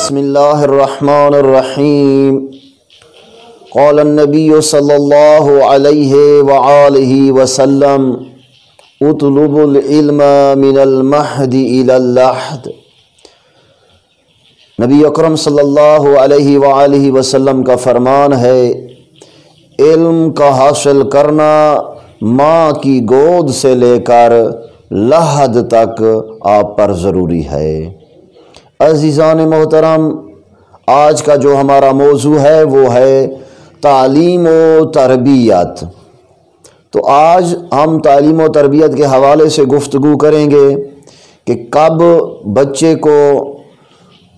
بسم اللہ الرحمن الرحیم قال النبی صلی اللہ علیہ وآلہ وسلم اطلب العلم من المہد الی اللحد۔ نبی اکرم صلی اللہ علیہ وآلہ وسلم کا فرمان ہے، علم کا حاصل کرنا ماں کی گود سے لے کر لحد تک آپ پر ضروری ہے۔ عزیزان محترم، آج کا جو ہمارا موضوع ہے وہ ہے تعلیم و تربیت۔ تو آج ہم تعلیم و تربیت کے حوالے سے گفتگو کریں گے کہ کب بچے کو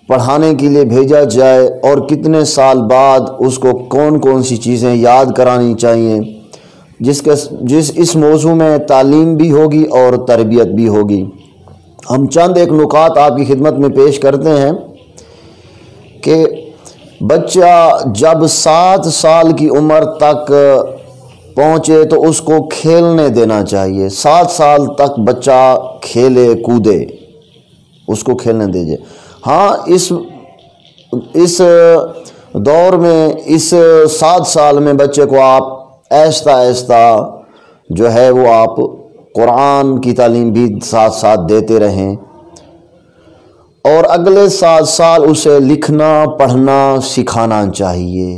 پڑھانے کے لیے بھیجا جائے اور کتنے سال بعد اس کو کون کون سی چیزیں یاد کرانی چاہیے، اس موضوع میں تعلیم بھی ہوگی اور تربیت بھی ہوگی۔ ہم چند ایک نکات آپ کی خدمت میں پیش کرتے ہیں کہ بچہ جب 7 سال کی عمر تک پہنچے تو اس کو کھیلنے دینا چاہیے۔ 7 سال تک بچہ کھیلے کودے، اس کو کھیلنے دیجیے۔ ہاں، اس دور میں اس 7 سال میں بچے کو آپ آہستہ آہستہ جو ہے وہ آپ قرآن کی تعلیم بھی ساتھ ساتھ دیتے رہیں، اور اگلے 7 سال اسے لکھنا پڑھنا سکھانا چاہیے،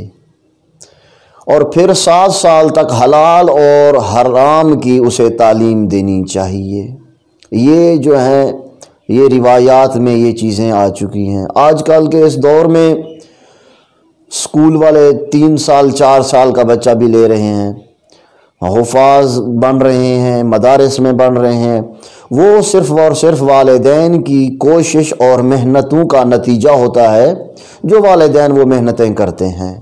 اور پھر 7 سال تک حلال اور حرام کی اسے تعلیم دینی چاہیے۔ یہ جو ہے یہ روایات میں یہ چیزیں آ چکی ہیں۔ آج کل کے اس دور میں اسکول والے 3 سال 4 سال کا بچہ بھی لے رہے ہیں، حفاظ بن رہے ہیں، مدارس میں بن رہے ہیں۔ وہ صرف اور صرف والدین کی کوشش اور محنتوں کا نتیجہ ہوتا ہے، جو والدین وہ محنتیں کرتے ہیں۔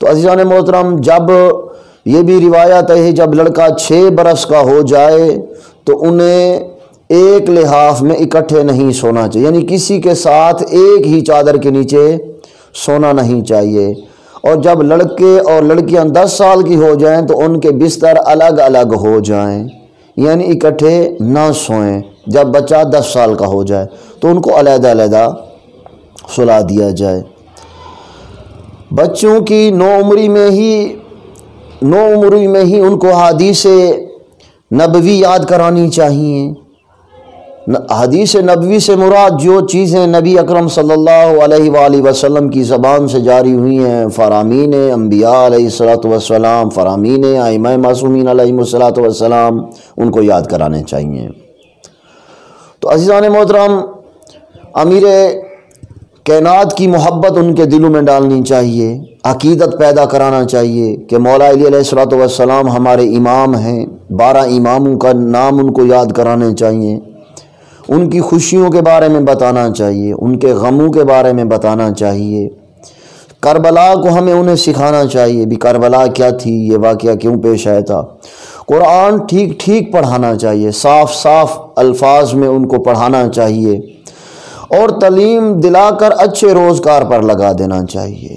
تو عزیزان محترم، جب یہ بھی روایت ہے جب لڑکا 6 برس کا ہو جائے تو انہیں ایک لحاف میں اکٹھے نہیں سونا چاہیے، یعنی کسی کے ساتھ ایک ہی چادر کے نیچے سونا نہیں چاہیے۔ اور جب لڑکے اور لڑکیاں 10 سال کی ہو جائیں تو ان کے بستر الگ الگ ہو جائیں، یعنی اکٹھے نہ سوئیں۔ جب بچہ 10 سال کا ہو جائے تو ان کو علیحدہ علیحدہ سلا دیا جائے۔ بچوں کی نو عمری میں ہی ان کو حدیث نبوی یاد کرانی چاہیے۔ حدیث نبوی سے مراد جو چیزیں نبی اکرم صلی اللہ علیہ وآلہ وسلم کی زبان سے جاری ہوئی ہیں، فرامین انبیاء علیہ السلام، فرامین ائمہ معصومین علیہ السلام، ان کو یاد کرانے چاہیے۔ تو عزیزان محترم، امیر کائنات کی محبت ان کے دلوں میں ڈالنی چاہیے، عقیدت پیدا کرانا چاہیے کہ مولا علی علیہ السلام ہمارے امام ہیں۔ 12 اماموں کا نام ان کو یاد کرانے چاہیے، ان کی خوشیوں کے بارے میں بتانا چاہیے، ان کے غموں کے بارے میں بتانا چاہیے۔ کربلا کو ہمیں انہیں سکھانا چاہیے بھی کربلا کیا تھی، یہ واقعہ کیوں پیش آیا تھا۔ قرآن ٹھیک ٹھیک پڑھانا چاہیے، صاف صاف الفاظ میں ان کو پڑھانا چاہیے، اور تعلیم دلا کر اچھے روزگار پر لگا دینا چاہیے۔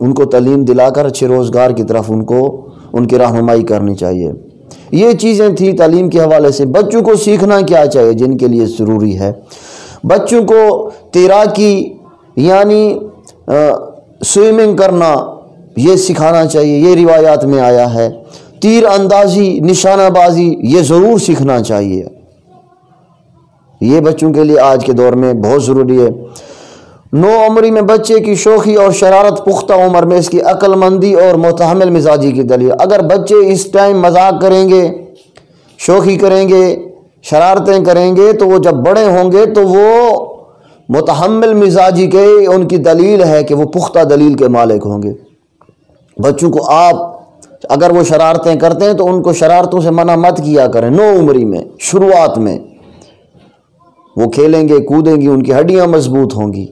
ان کو تعلیم دلا کر اچھے روزگار کی طرف ان کی رہنمائی کرنی چاہیے۔ یہ چیزیں تھیں تعلیم کے حوالے سے۔ بچوں کو سیکھنا کیا چاہیے جن کے لیے ضروری ہے؟ بچوں کو تیراکی یعنی سوئمنگ کرنا یہ سکھانا چاہیے، یہ روایات میں آیا ہے۔ تیر اندازی، نشانہ بازی یہ ضرور سیکھنا چاہیے، یہ بچوں کے لیے آج کے دور میں بہت ضروری ہے۔ 9 عمری میں بچے کی شوخی اور شرارت پختہ عمر میں اس کی عقل مندی اور متحمل مزاجی کی دلیل۔ اگر بچے اس ٹائم مذاق کریں گے، شوخی کریں گے، شرارتیں کریں گے، تو وہ جب بڑے ہوں گے تو وہ متحمل مزاجی کے ان کی دلیل ہے کہ وہ پختہ دلیل کے مالک ہوں گے۔ بچوں کو آپ اگر وہ شرارتیں کرتے ہیں تو ان کو شرارتوں سے منع مت کیا کریں۔ 9 عمری میں شروعات میں وہ کھیلیں گے کودیں گی، ان کی ہڈیاں مضبوط ہوں گی،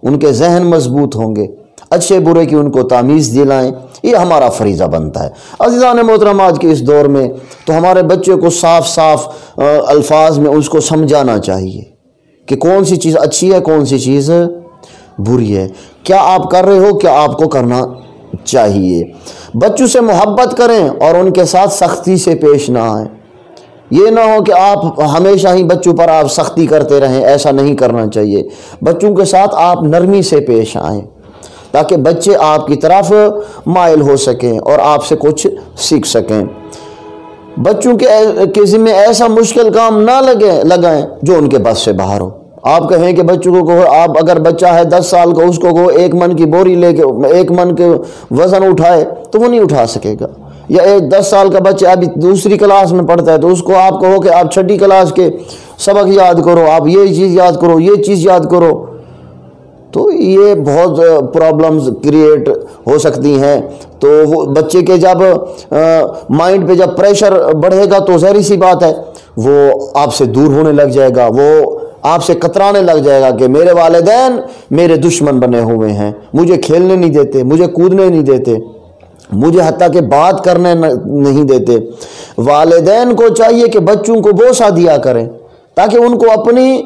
ان کے ذہن مضبوط ہوں گے، اچھے برے کی ان کو تمیز دلائیں، یہ ہمارا فریضہ بنتا ہے۔ عزیزان محترم، آج کے اس دور میں تو ہمارے بچے کو صاف صاف الفاظ میں اس کو سمجھانا چاہیے کہ کون سی چیز اچھی ہے، کون سی چیز بری ہے، کیا آپ کر رہے ہو، کیا آپ کو کرنا چاہیے۔ بچوں سے محبت کریں اور ان کے ساتھ سختی سے پیش نہ آئیں۔ یہ نہ ہو کہ آپ ہمیشہ ہی بچوں پر آپ سختی کرتے رہیں، ایسا نہیں کرنا چاہیے۔ بچوں کے ساتھ آپ نرمی سے پیش آئیں تاکہ بچے آپ کی طرف مائل ہو سکیں اور آپ سے کچھ سیکھ سکیں۔ بچوں کے ذمہ ایسا مشکل کام نہ لگائیں جو ان کے بس سے باہر ہو۔ آپ کہیں کہ بچوں کو کہو، آپ اگر بچہ ہے 10 سال کا، اس کو کہو 1 من کی بوری لے کے 1 من کے وزن اٹھائے تو وہ نہیں اٹھا سکے گا۔ یا 10 سال کا بچہ ابھی دوسری کلاس میں پڑھتا ہے تو اس کو آپ کہو کہ آپ 6ٹھی کلاس کے سبق یاد کرو، آپ یہ چیز یاد کرو، یہ چیز یاد کرو، تو یہ بہت پرابلمز کریٹ ہو سکتی ہیں۔ تو وہ بچے کے جب مائنڈ پہ جب پریشر بڑھے گا تو ظاہر سی بات ہے وہ آپ سے دور ہونے لگ جائے گا، وہ آپ سے کترانے لگ جائے گا کہ میرے والدین میرے دشمن بنے ہوئے ہیں، مجھے کھیلنے نہیں دیتے، مجھے کودنے نہیں دیتے، مجھے حتیٰ کہ بات کرنے نہیں دیتے۔ والدین کو چاہیے کہ بچوں کو بوسہ دیا کریں تاکہ ان کو اپنی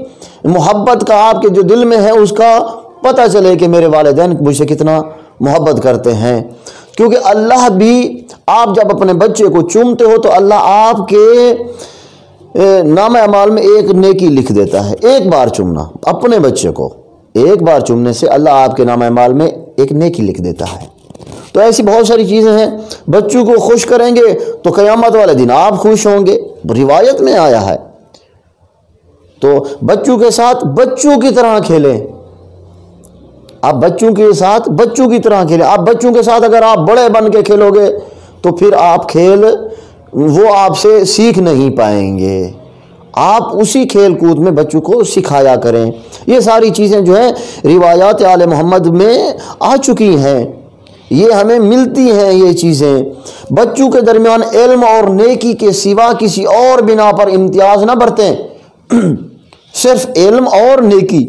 محبت کا، آپ کے جو دل میں ہے اس کا پتہ چلے کہ میرے والدین مجھ سے کتنا محبت کرتے ہیں۔ کیونکہ اللہ بھی، آپ جب اپنے بچے کو چومتے ہو تو اللہ آپ کے نام اعمال میں ایک نیکی لکھ دیتا ہے۔ ایک بار چومنا، اپنے بچے کو ایک بار چومنے سے اللہ آپ کے نام اعمال میں ایک نیکی لکھ دیتا ہے۔ تو ایسی بہت ساری چیزیں ہیں۔ بچوں کو خوش کریں گے تو قیامت والے دن آپ خوش ہوں گے، روایت میں آیا ہے۔ تو بچوں کے ساتھ بچوں کی طرح کھیلیں، آپ بچوں کے ساتھ بچوں کی طرح کھیلیں۔ آپ بچوں کے ساتھ اگر آپ بڑے بن کے کھیلو گے تو پھر آپ کھیل وہ آپ سے سیکھ نہیں پائیں گے۔ آپ اسی کھیل کود میں بچوں کو سکھایا کریں۔ یہ ساری چیزیں جو ہیں روایات آل محمد میں آ چکی ہیں، یہ ہمیں ملتی ہیں یہ چیزیں۔ بچوں کے درمیان علم اور نیکی کے سوا کسی اور بنا پر امتیاز نہ برتیں، صرف علم اور نیکی۔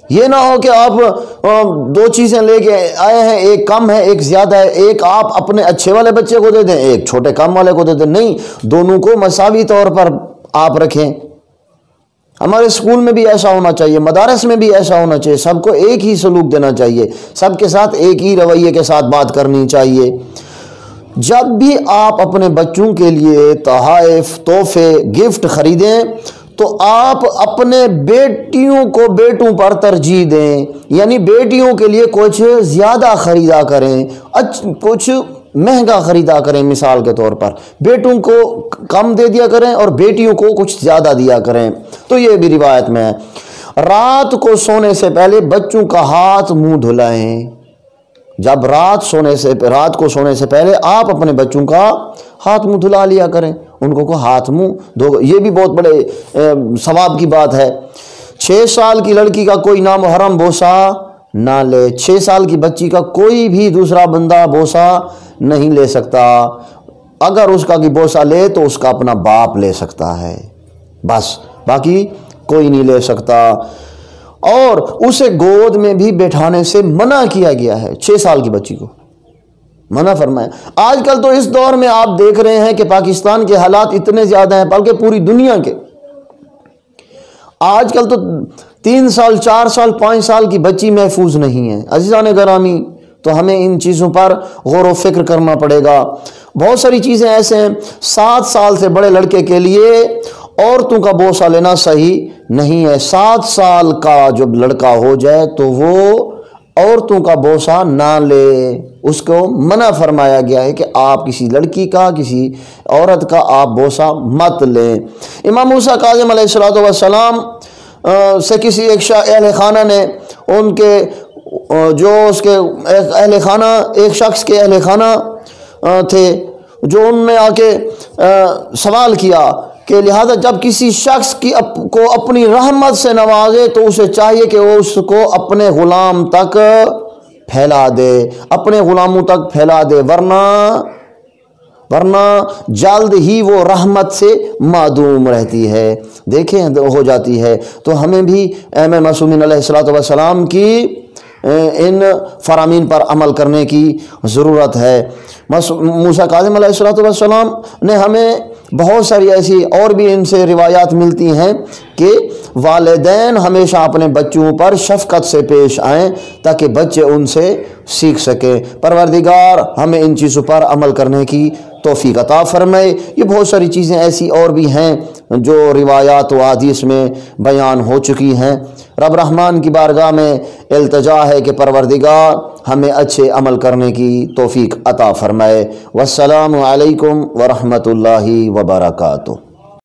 یہ نہ ہو کہ آپ 2 چیزیں لے کے آئے ہیں، ایک کم ہے ایک زیادہ ہے، ایک آپ اپنے اچھے والے بچے کو دے دیں، ایک چھوٹے کم والے کو دے دیں، نہیں، دونوں کو مساوی طور پر آپ رکھیں۔ ہمارے اسکول میں بھی ایسا ہونا چاہیے، مدارس میں بھی ایسا ہونا چاہیے، سب کو ایک ہی سلوک دینا چاہیے، سب کے ساتھ ایک ہی رویے کے ساتھ بات کرنی چاہیے۔ جب بھی آپ اپنے بچوں کے لیے تحائف، تحفے، گفٹ خریدیں تو آپ اپنے بیٹیوں کو بیٹوں پر ترجیح دیں، یعنی بیٹیوں کے لیے کچھ زیادہ خریدا کریں، کچھ مہنگا خریدا کریں۔ مثال کے طور پر بیٹوں کو کم دے دیا کریں اور بیٹیوں کو کچھ زیادہ دیا کریں۔ تو یہ بھی روایت میں ہے۔ رات کو سونے سے پہلے بچوں کا ہاتھ منہ دھلائیں۔ جب رات کو سونے سے پہلے آپ اپنے بچوں کا ہاتھ منہ دھلا لیا کریں، ان کو ہاتھ منہ دھو۔ یہ بھی بہت بڑے ثواب کی بات ہے۔ 6 سال کی لڑکی کا کوئی نامحرم بوسہ نہ لے، 6 سال کی بچی کا کوئی بھی دوسرا بندہ بوسہ نہیں لے سکتا۔ اگر اس کا کی بوسہ لے تو اس کا اپنا باپ لے سکتا ہے، بس، باقی کوئی نہیں لے سکتا۔ اور اسے گود میں بھی بیٹھانے سے منع کیا گیا ہے، 6 سال کی بچی کو منع فرمایا۔ آج کل تو اس دور میں آپ دیکھ رہے ہیں کہ پاکستان کے حالات اتنے زیادہ ہیں، بلکہ پوری دنیا کے، آج کل تو 3 سال 4 سال 5 سال کی بچی محفوظ نہیں ہے۔ عزیزان گرامی، تو ہمیں ان چیزوں پر غور و فکر کرنا پڑے گا۔ بہت ساری چیزیں ایسے ہیں، 7 سال سے بڑے لڑکے کے لیے عورتوں کا بوسہ لینا صحیح نہیں ہے۔ 7 سال کا جب لڑکا ہو جائے تو وہ عورتوں کا بوسہ نہ لے، اس کو منع فرمایا گیا ہے کہ آپ کسی لڑکی کا، کسی عورت کا آپ بوسہ مت لیں۔ امام موسیٰ کاظم علیہ السلام سے کسی ایک اہل خانہ نے، ان کے جو اس کے اہل خانہ، ایک شخص کے اہل خانہ تھے، جو ان نے آ کے سوال کیا کہ لہذا جب کسی شخص کو اپنی رحمت سے نوازے تو اسے چاہیے کہ وہ اس کو اپنے غلام تک پھیلا دے، اپنے غلاموں تک پھیلا دے، ورنہ جلد ہی وہ رحمت سے معدوم رہتی ہے، دیکھیں ہو جاتی ہے۔ تو ہمیں بھی ائمہ معصومین علیہ السلام کی ان فرامین پر عمل کرنے کی ضرورت ہے۔ موسیٰ کاظم علیہ السلام نے ہمیں بہت ساری ایسی اور بھی ان سے روایات ملتی ہیں کہ والدین ہمیشہ اپنے بچوں پر شفقت سے پیش آئیں تاکہ بچے ان سے سیکھ سکیں۔ پروردگار ہمیں ان چیزوں پر عمل کرنے کی توفیق عطا فرمائے۔ یہ بہت ساری چیزیں ایسی اور بھی ہیں جو روایات و احادیث میں بیان ہو چکی ہیں۔ رب رحمان کی بارگاہ میں التجا ہے کہ پروردگار ہمیں اچھے عمل کرنے کی توفیق عطا فرمائے۔ والسلام علیکم ورحمۃ اللہ وبرکاتہ۔